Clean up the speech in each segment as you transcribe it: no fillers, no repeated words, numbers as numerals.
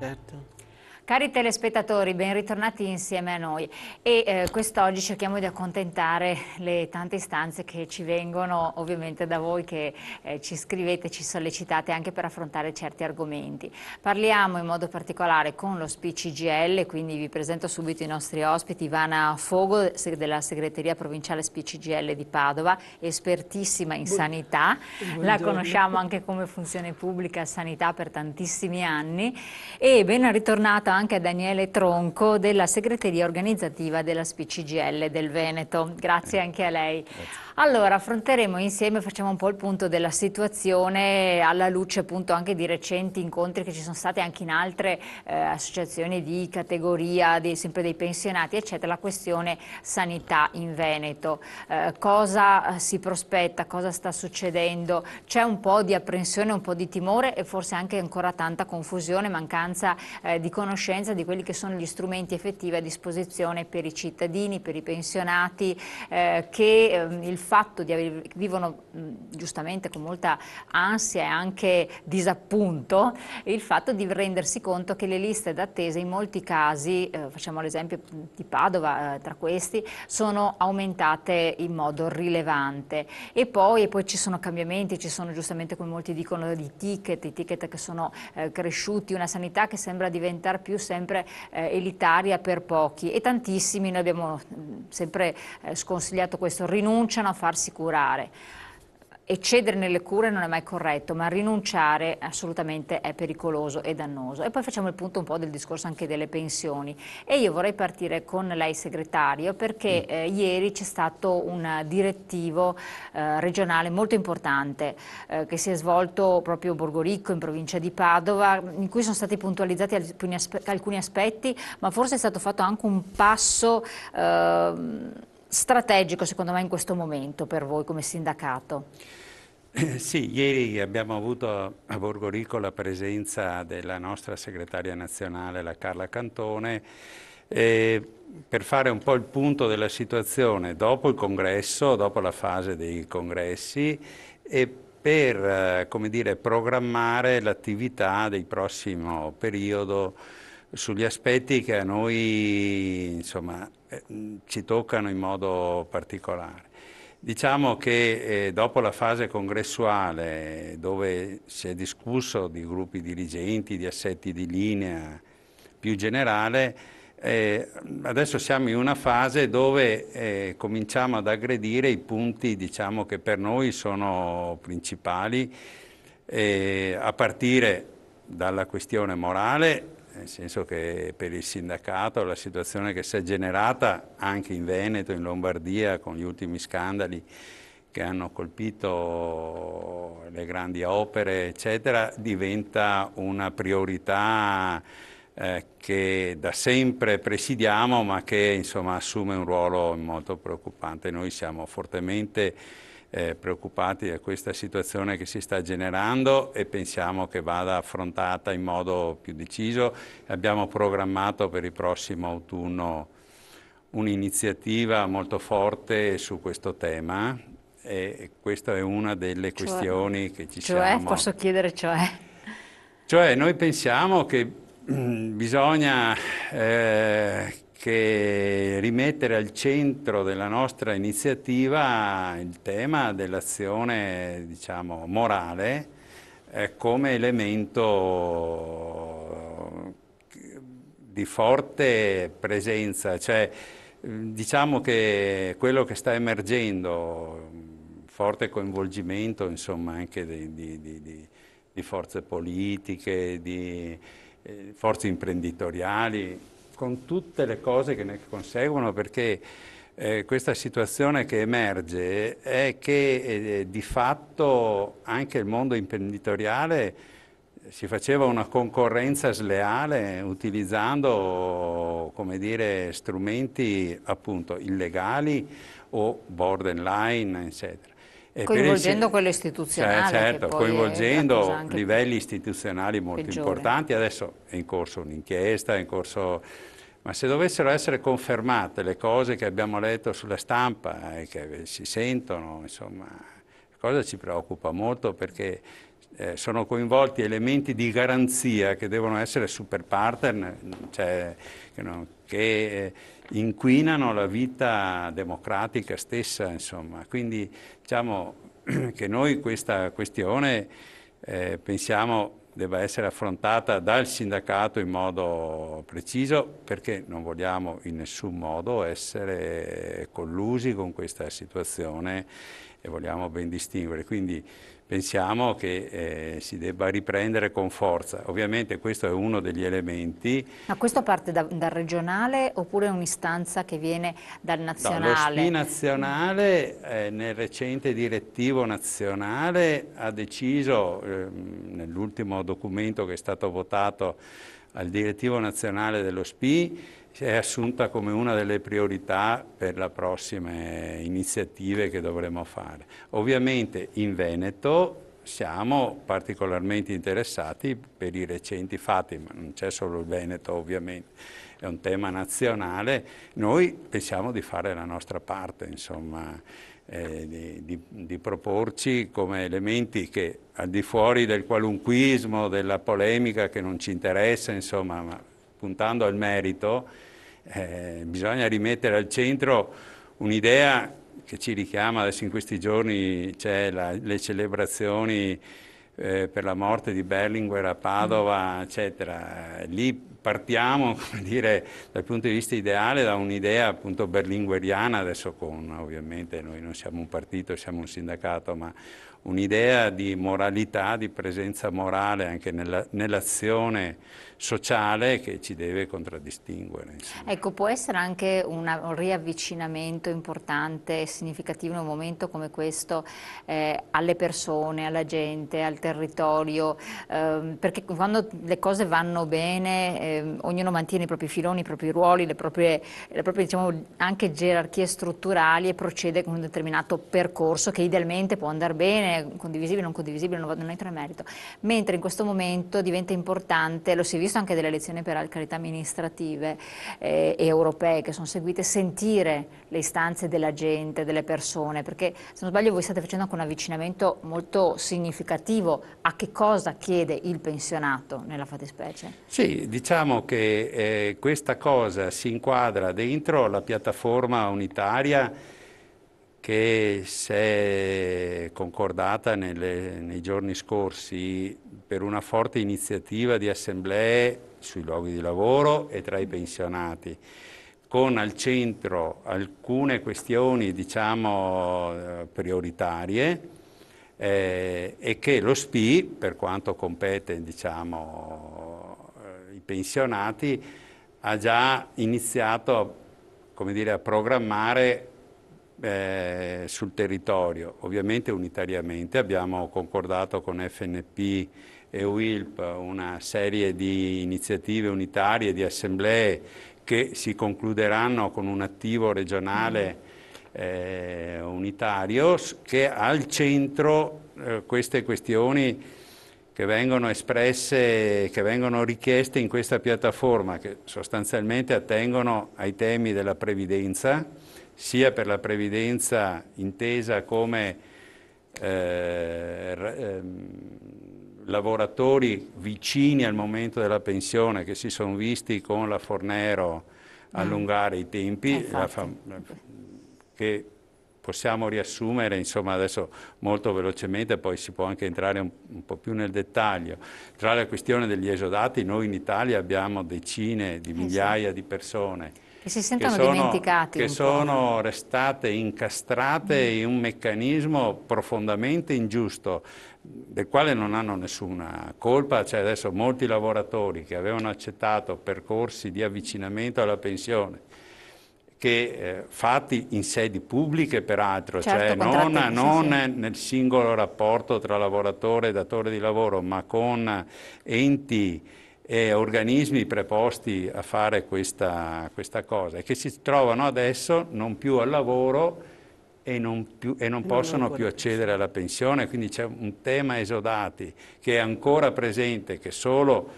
Certo. Cari telespettatori, ben ritornati insieme a noi e quest'oggi cerchiamo di accontentare le tante istanze che ci vengono ovviamente da voi che ci scrivete, ci sollecitate anche per affrontare certi argomenti. Parliamo in modo particolare con lo SPCGL, quindi vi presento subito i nostri ospiti: Ivana Fogo della segreteria provinciale SPCGL di Padova, espertissima in sanità, la Buongiorno. conosciamo anche come funzione pubblica sanità per tantissimi anni, e ben ritornata anche a Daniele Tronco della segreteria organizzativa della SPCGL del Veneto. Grazie anche a lei. Grazie. Allora, affronteremo insieme, facciamo un po' il punto della situazione alla luce appunto anche di recenti incontri che ci sono stati anche in altre associazioni di categoria, sempre dei pensionati, eccetera, la questione sanità in Veneto. Cosa si prospetta, cosa sta succedendo? C'è un po' di apprensione, un po' di timore e forse anche ancora tanta confusione, mancanza di conoscenza di quelli che sono gli strumenti effettivi a disposizione per i cittadini, per i pensionati, che il fatto di vivono giustamente con molta ansia e anche disappunto, il fatto di rendersi conto che le liste d'attesa in molti casi, facciamo l'esempio di Padova, tra questi, sono aumentate in modo rilevante. E poi ci sono cambiamenti, ci sono giustamente, come molti dicono, i ticket che sono cresciuti, una sanità che sembra diventare più sempre elitaria per pochi, e tantissimi, noi abbiamo sempre sconsigliato questo, rinunciano a farsi curare. Eccedere nelle cure non è mai corretto, ma rinunciare assolutamente è pericoloso e dannoso. E poi facciamo il punto un po' del discorso anche delle pensioni. E io vorrei partire con lei, segretario, perché ieri c'è stato un direttivo regionale molto importante che si è svolto proprio a Borgoricco, in provincia di Padova, in cui sono stati puntualizzati alcuni aspetti, ma forse è stato fatto anche un passo strategico, secondo me, in questo momento per voi come sindacato. Sì, ieri abbiamo avuto a Borgoricco la presenza della nostra segretaria nazionale, la Carla Cantone, per fare un po' il punto della situazione dopo il congresso, dopo la fase dei congressi, e per, come dire, programmare l'attività del prossimo periodo sugli aspetti che a noi, insomma, ci toccano in modo particolare. Diciamo che dopo la fase congressuale, dove si è discusso di gruppi dirigenti, di assetti di linea più generale, adesso siamo in una fase dove cominciamo ad aggredire i punti, diciamo, che per noi sono principali, a partire dalla questione morale, nel senso che per il sindacato la situazione che si è generata anche in Veneto, in Lombardia, con gli ultimi scandali che hanno colpito le grandi opere, eccetera, diventa una priorità che da sempre presidiamo, ma che insomma assume un ruolo molto preoccupante. Noi siamo fortemente preoccupati da questa situazione che si sta generando e pensiamo che vada affrontata in modo più deciso. Abbiamo programmato per il prossimo autunno un'iniziativa molto forte su questo tema, e questa è una delle questioni che ci siamo... Posso chiedere cioè? Cioè noi pensiamo che bisogna che rimettere al centro della nostra iniziativa il tema dell'azione, diciamo, morale come elemento di forte presenza. Cioè, diciamo che quello che sta emergendo, forte coinvolgimento, insomma, anche di forze politiche, di forze imprenditoriali, con tutte le cose che ne conseguono, perché questa situazione che emerge è che di fatto anche il mondo imprenditoriale si faceva una concorrenza sleale utilizzando, come dire, strumenti appunto illegali o borderline, eccetera. Coinvolgendo quello istituzionale, certo, che poi è la cosa coinvolgendo anche livelli istituzionali molto peggiore. importanti. Adesso è in corso un'inchiesta, è in corso... Ma se dovessero essere confermate le cose che abbiamo letto sulla stampa e che si sentono, insomma, la cosa ci preoccupa molto, perché sono coinvolti elementi di garanzia che devono essere super partner, cioè, che inquinano la vita democratica stessa, insomma. Quindi diciamo che noi questa questione pensiamo debba essere affrontata dal sindacato in modo preciso, perché non vogliamo in nessun modo essere collusi con questa situazione e vogliamo ben distinguere. Quindi pensiamo che si debba riprendere con forza. Ovviamente questo è uno degli elementi. Ma questo parte dal regionale oppure è un'istanza che viene dal nazionale? No, lo SPI nazionale nel recente direttivo nazionale ha deciso, nell'ultimo documento che è stato votato al direttivo nazionale dello SPI, si è assunta come una delle priorità per le prossime iniziative che dovremo fare. Ovviamente in Veneto siamo particolarmente interessati per i recenti fatti, ma non c'è solo il Veneto ovviamente, è un tema nazionale. Noi pensiamo di fare la nostra parte, insomma, di proporci come elementi che al di fuori del qualunquismo, della polemica che non ci interessa, insomma, ma puntando al merito, bisogna rimettere al centro un'idea che ci richiama. Adesso in questi giorni c'è le celebrazioni per la morte di Berlinguer a Padova, eccetera. Lì partiamo, come dire, dal punto di vista ideale da un'idea appunto berlingueriana, adesso ovviamente noi non siamo un partito, siamo un sindacato, ma un'idea di moralità, di presenza morale anche nell'azione sociale che ci deve contraddistinguere. Insomma. Ecco, può essere anche un riavvicinamento importante e significativo in un momento come questo alle persone, alla gente, al territorio, perché quando le cose vanno bene ognuno mantiene i propri filoni, i propri ruoli, le proprie diciamo, anche gerarchie strutturali e procede con un determinato percorso che idealmente può andare bene, condivisibile, non condivisibile, non entro in merito, mentre in questo momento diventa importante, lo si è visto anche delle elezioni per carità amministrative e europee che sono seguite, sentire le istanze della gente, delle persone, perché se non sbaglio voi state facendo anche un avvicinamento molto significativo a che cosa chiede il pensionato nella fattispecie. Sì, diciamo che questa cosa si inquadra dentro la piattaforma unitaria che si è concordata nei giorni scorsi per una forte iniziativa di assemblee sui luoghi di lavoro e tra i pensionati, con al centro alcune questioni, diciamo, prioritarie e che lo SPI, per quanto compete, diciamo, i pensionati, ha già iniziato, come dire, a programmare sul territorio, ovviamente unitariamente. Abbiamo concordato con FNP e UILP una serie di iniziative unitarie, di assemblee che si concluderanno con un attivo regionale unitario che ha al centro queste questioni che vengono espresse, che vengono richieste in questa piattaforma, che sostanzialmente attengono ai temi della previdenza, sia per la previdenza intesa come lavoratori vicini al momento della pensione che si sono visti con la Fornero allungare i tempi, che possiamo riassumere, insomma, adesso molto velocemente, poi si può anche entrare un po' più nel dettaglio. Tra la questione degli esodati, noi in Italia abbiamo decine di migliaia di persone che si sentono dimenticati che sono restate incastrate in un meccanismo profondamente ingiusto, del quale non hanno nessuna colpa. Cioè adesso molti lavoratori che avevano accettato percorsi di avvicinamento alla pensione, che fatti in sedi pubbliche peraltro, certo, cioè non nel singolo rapporto tra lavoratore e datore di lavoro, ma con enti e organismi preposti a fare questa cosa, e che si trovano adesso non più al lavoro e non possono più accedere alla pensione. Quindi c'è un tema esodati che è ancora presente, che solo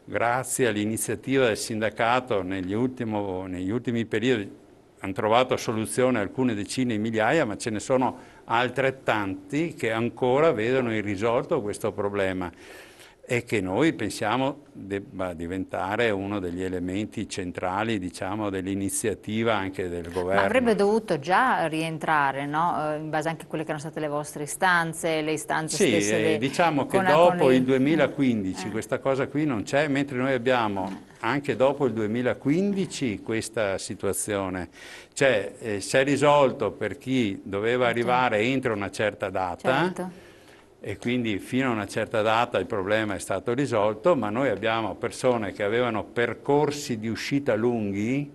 grazie all'iniziativa del sindacato negli ultimi periodi hanno trovato soluzione alcune decine di migliaia, ma ce ne sono altrettanti che ancora vedono irrisolto questo problema e che noi pensiamo debba diventare uno degli elementi centrali, diciamo, dell'iniziativa anche del Ma avrebbe governo. dovuto già rientrare, no? In base anche a quelle che erano state le vostre istanze, le istanze Sì, stesse diciamo che con dopo il i... 2015 questa cosa qui non c'è, mentre noi abbiamo anche dopo il 2015 questa situazione. Cioè, si è risolto per chi doveva arrivare entro una certa data Certo. e quindi fino a una certa data il problema è stato risolto, ma noi abbiamo persone che avevano percorsi di uscita lunghi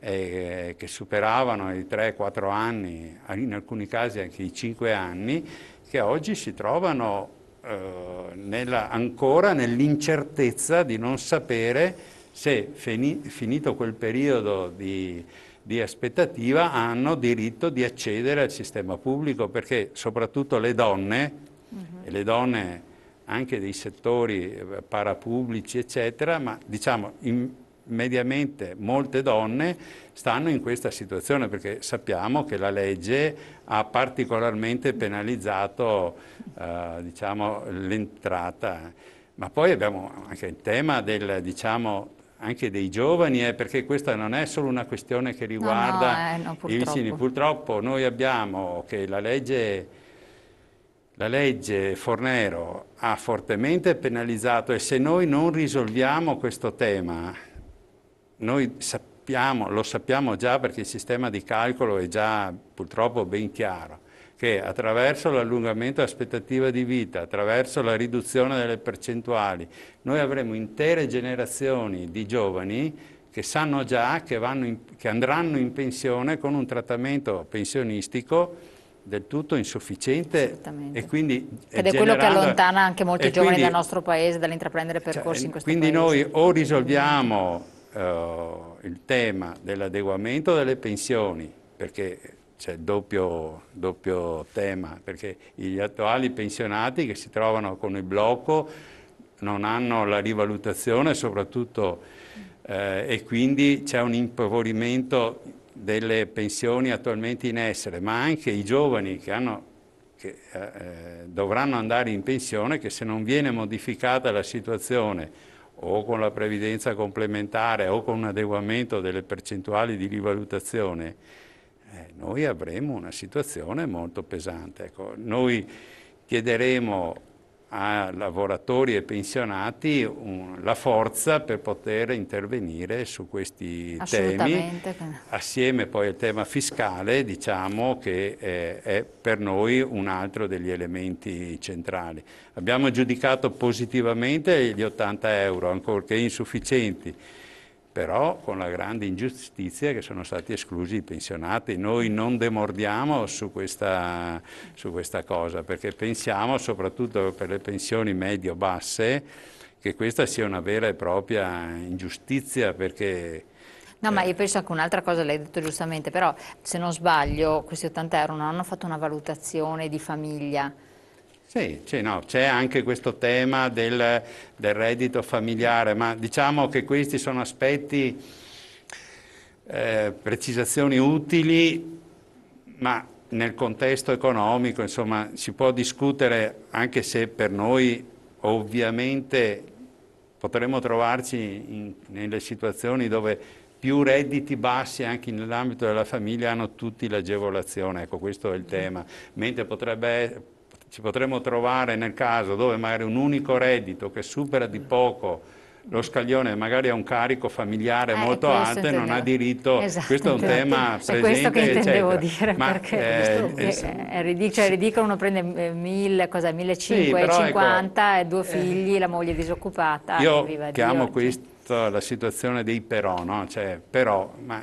che superavano i 3-4 anni, in alcuni casi anche i 5 anni, che oggi si trovano ancora nell'incertezza di non sapere se finito quel periodo di aspettativa hanno diritto di accedere al sistema pubblico, perché soprattutto le donne, e le donne anche dei settori parapubblici eccetera, ma diciamo mediamente molte donne stanno in questa situazione perché sappiamo che la legge ha particolarmente penalizzato diciamo, l'entrata. Ma poi abbiamo anche il tema del, diciamo, anche dei giovani, perché questa non è solo una questione che No, no, riguarda no, i vicini. purtroppo. Purtroppo noi abbiamo che la legge Fornero ha fortemente penalizzato e se noi non risolviamo questo tema, noi lo sappiamo già perché il sistema di calcolo è già purtroppo ben chiaro, che attraverso l'allungamento dell'aspettativa di vita, attraverso la riduzione delle percentuali, noi avremo intere generazioni di giovani che sanno già che andranno in pensione con un trattamento pensionistico del tutto insufficiente e quindi Ed è quello che allontana anche molti giovani quindi, dal nostro paese dall'intraprendere percorsi in questo quindi paese. noi o risolviamo il tema dell'adeguamento delle pensioni, perché c'è il doppio tema, perché gli attuali pensionati che si trovano con il blocco non hanno la rivalutazione soprattutto e quindi c'è un impoverimento delle pensioni attualmente in essere, ma anche i giovani che dovranno andare in pensione, che se non viene modificata la situazione o con la previdenza complementare o con un adeguamento delle percentuali di rivalutazione, noi avremo una situazione molto pesante. Ecco, noi chiederemo a lavoratori e pensionati la forza per poter intervenire su questi temi, assieme poi al tema fiscale, diciamo che è per noi un altro degli elementi centrali. Abbiamo giudicato positivamente gli 80 euro, ancorché insufficienti, però con la grande ingiustizia che sono stati esclusi i pensionati. Noi non demordiamo su questa cosa, perché pensiamo, soprattutto per le pensioni medio-basse, che questa sia una vera e propria ingiustizia, perché... No, ma io penso anche un'altra cosa, l'hai detto giustamente, però se non sbaglio questi 80 euro non hanno fatto una valutazione di famiglia. Sì, no, c'è anche questo tema del reddito familiare, ma diciamo che questi sono aspetti, precisazioni utili, ma nel contesto economico, insomma, si può discutere, anche se per noi ovviamente potremmo trovarci nelle situazioni dove più redditi bassi anche nell'ambito della famiglia hanno tutti l'agevolazione, ecco questo è il tema, mentre ci potremmo trovare nel caso dove magari un unico reddito che supera di poco lo scaglione, magari ha un carico familiare molto alto e non ha diritto, esatto, questo è un tema presente, è questo che intendevo eccetera. dire, perché è ridicolo, uno prende 1.550 sì, e 2 figli, la moglie disoccupata, e viva io Dio. chiamo questa la situazione dei però, no? Cioè, però, ma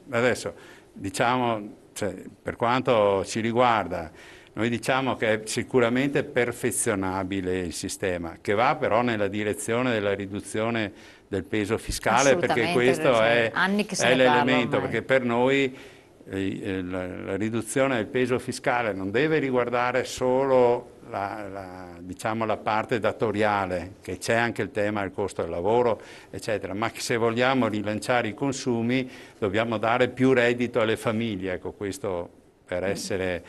adesso diciamo, cioè, per quanto ci riguarda, noi diciamo che è sicuramente perfezionabile il sistema, che va però nella direzione della riduzione del peso fiscale, perché questo cioè, è l'elemento, perché per noi la riduzione del peso fiscale non deve riguardare solo diciamo, la parte datoriale, che c'è anche il tema del costo del lavoro, eccetera, ma che se vogliamo rilanciare i consumi dobbiamo dare più reddito alle famiglie, ecco, questo per essere...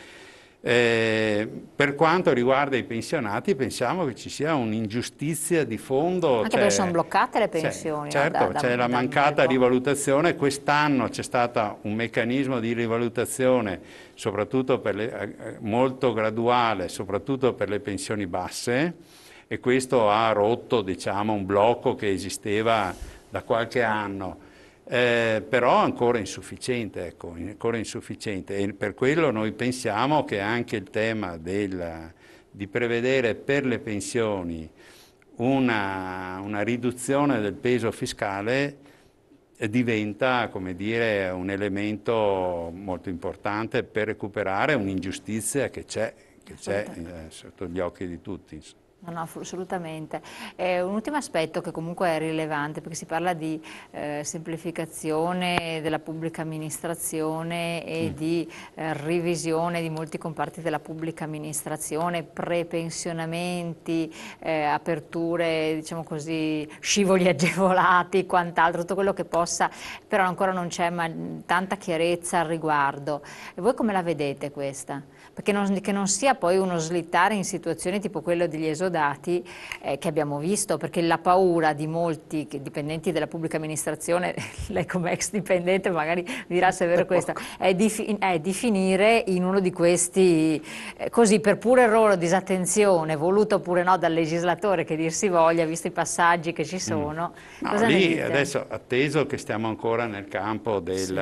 per quanto riguarda i pensionati, pensiamo che ci sia un'ingiustizia di fondo. Anche perché sono bloccate le pensioni. Certo, c'è la da un mancata bel po'. rivalutazione. Quest'anno c'è stato un meccanismo di rivalutazione, soprattutto molto graduale, soprattutto per le pensioni basse, e questo ha rotto, diciamo, un blocco che esisteva da qualche anno. Però ancora insufficiente, ecco, ancora insufficiente, e per quello noi pensiamo che anche il tema di prevedere per le pensioni una riduzione del peso fiscale diventa, come dire, un elemento molto importante per recuperare un'ingiustizia che c'è sotto gli occhi di tutti, insomma. No, assolutamente. Un ultimo aspetto che comunque è rilevante, perché si parla di semplificazione della pubblica amministrazione e di revisione di molti comparti della pubblica amministrazione, prepensionamenti, aperture, diciamo così, scivoli agevolati, quant'altro, tutto quello che possa, però ancora non c'è tanta chiarezza al riguardo. E voi come la vedete questa? Perché che non sia poi uno slittare in situazioni tipo quello degli esodati che abbiamo visto, perché la paura di molti dipendenti della pubblica amministrazione, lei come ex dipendente magari dirà se è vero questo, è di finire in uno di questi, così per puro errore o disattenzione, voluto oppure no dal legislatore, che dir si voglia, visto i passaggi che ci sono. No, Cosa ne lì dite? adesso, atteso che stiamo ancora nel campo di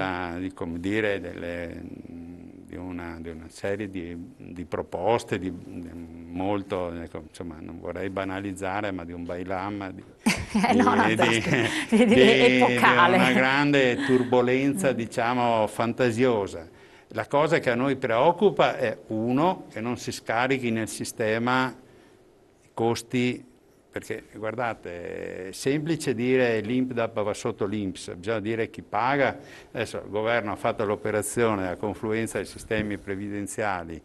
una serie di proposte, molto, ecco, insomma, non vorrei banalizzare, ma di un bailam, di una grande turbolenza, diciamo, fantasiosa. La cosa che a noi preoccupa è, uno, che non si scarichi nel sistema i costi. Perché guardate, è semplice dire l'INPDAP va sotto l'INPS, bisogna dire chi paga. Adesso il governo ha fatto l'operazione della confluenza dei sistemi previdenziali,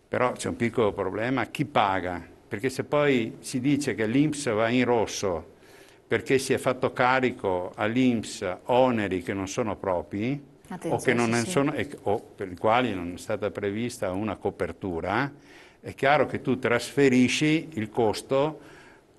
però c'è un piccolo problema: chi paga? Perché se poi si dice che l'INPS va in rosso perché si è fatto carico all'INPS oneri che non sono propri, o, che non sono, o per i quali non è stata prevista una copertura, è chiaro che tu trasferisci il costo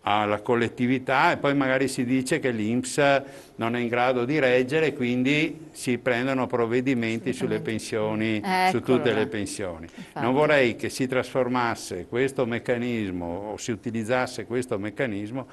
alla collettività e poi magari si dice che l'INPS non è in grado di reggere, quindi si prendono provvedimenti sulle pensioni, su tutte le pensioni. Infatti. Non vorrei che si trasformasse questo meccanismo o si utilizzasse questo meccanismo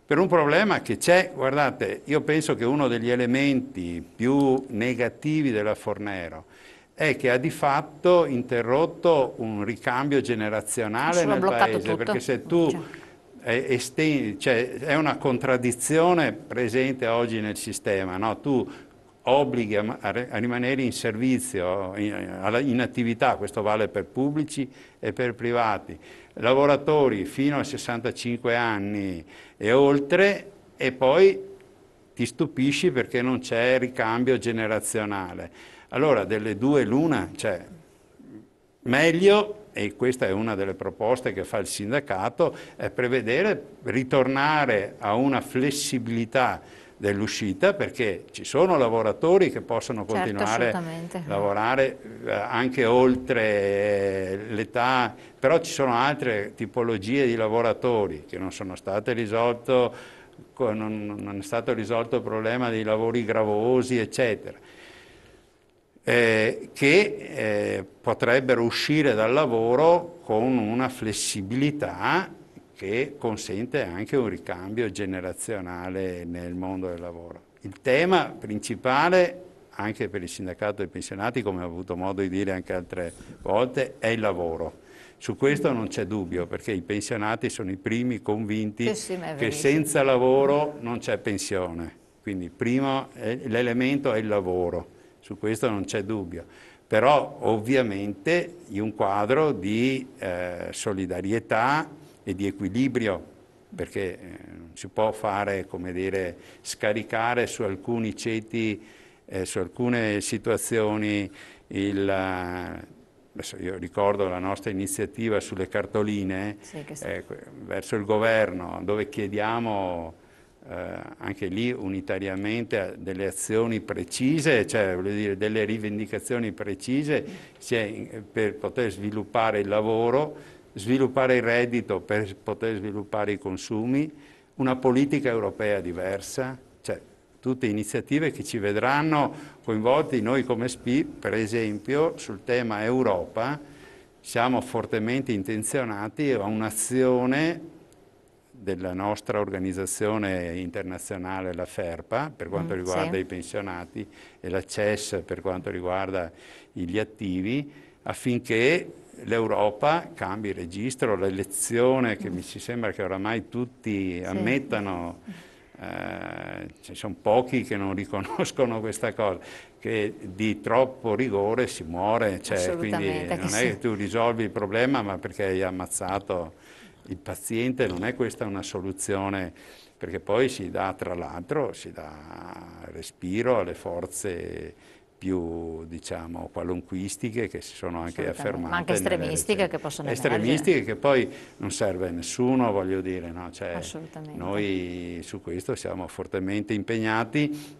per un problema che c'è. Guardate, io penso che uno degli elementi più negativi della Fornero è che ha di fatto interrotto un ricambio generazionale nel Paese, perché se tu è una contraddizione presente oggi nel sistema, no? Tu obblighi a rimanere in servizio, in attività, questo vale per pubblici e per privati, lavoratori fino a 65 anni e oltre, e poi ti stupisci perché non c'è ricambio generazionale. Allora, delle due l'una, cioè, meglio, e questa è una delle proposte che fa il sindacato, è prevedere, ritornare a una flessibilità dell'uscita, perché ci sono lavoratori che possono continuare a lavorare anche oltre l'età, però ci sono altre tipologie di lavoratori che non sono state risolte, non è stato risolto il problema dei lavori gravosi, eccetera. Che potrebbero uscire dal lavoro con una flessibilità che consente anche un ricambio generazionale nel mondo del lavoro. Il tema principale, anche per il sindacato dei pensionati, come ho avuto modo di dire anche altre volte, è il lavoro. Su questo non c'è dubbio, perché i pensionati sono i primi convinti che senza lavoro non c'è pensione. Quindi primo l'elemento è il lavoro. Su questo non c'è dubbio, però ovviamente in un quadro di solidarietà e di equilibrio, perché non si può fare, come dire, scaricare su alcuni ceti, su alcune situazioni adesso io ricordo la nostra iniziativa sulle cartoline Sì, verso il governo, dove chiediamo anche lì unitariamente delle azioni precise, cioè voglio dire delle rivendicazioni precise per poter sviluppare il lavoro, sviluppare il reddito per poter sviluppare i consumi, una politica europea diversa, cioè tutte iniziative che ci vedranno coinvolti noi come SPI, per esempio sul tema Europa, siamo fortemente intenzionati a un'azione della nostra organizzazione internazionale, la FERPA, per quanto riguarda i pensionati, e la CES per quanto riguarda gli attivi, affinché l'Europa cambi registro. L'elezione, che mi sembra che oramai tutti ammettano, ci sono pochi che non riconoscono questa cosa, che di troppo rigore si muore, cioè, quindi non è che tu risolvi il problema ma perché hai ammazzato il paziente, non è questa una soluzione, perché poi si dà, tra l'altro, si dà respiro alle forze più, diciamo, qualunquistiche che si sono anche affermate. Ma anche estremistiche che possono emergere. Estremistiche che poi non serve a nessuno, voglio dire, no? Cioè, assolutamente. noi su questo siamo fortemente impegnati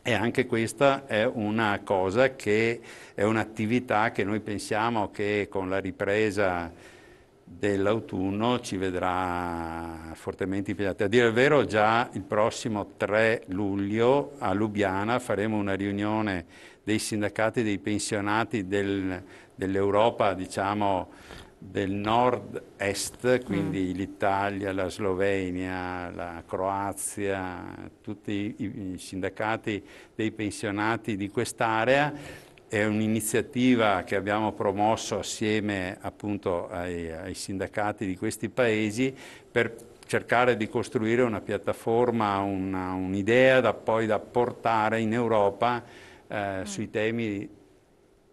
e anche questa è una cosa che è un'attività che noi pensiamo che con la ripresa dell'autunno ci vedrà fortemente impegnati. A dire il vero, già il prossimo 3 luglio a Lubiana faremo una riunione dei sindacati dei pensionati dell'Europa, diciamo, del nord-est, quindi l'Italia, la Slovenia, la Croazia, tutti i sindacati dei pensionati di quest'area. È un'iniziativa che abbiamo promosso assieme appunto ai sindacati di questi paesi per cercare di costruire una piattaforma, un'idea da poi da portare in Europa sui temi.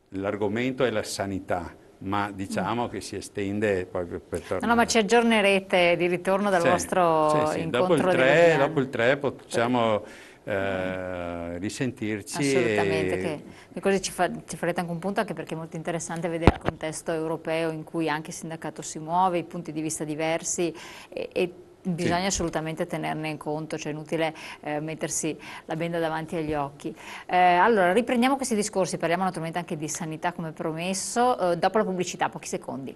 L'argomento è la sanità, ma diciamo che si estende proprio per tornare. No, ma ci aggiornerete di ritorno dal vostro incontro dopo il 3 possiamo risentirci. Assolutamente, che così ci farete anche un punto, anche perché è molto interessante vedere il contesto europeo in cui anche il sindacato si muove, i punti di vista diversi e bisogna assolutamente tenerne in conto, cioè è inutile mettersi la benda davanti agli occhi. Allora riprendiamo questi discorsi, parliamo naturalmente anche di sanità come promesso, dopo la pubblicità, pochi secondi.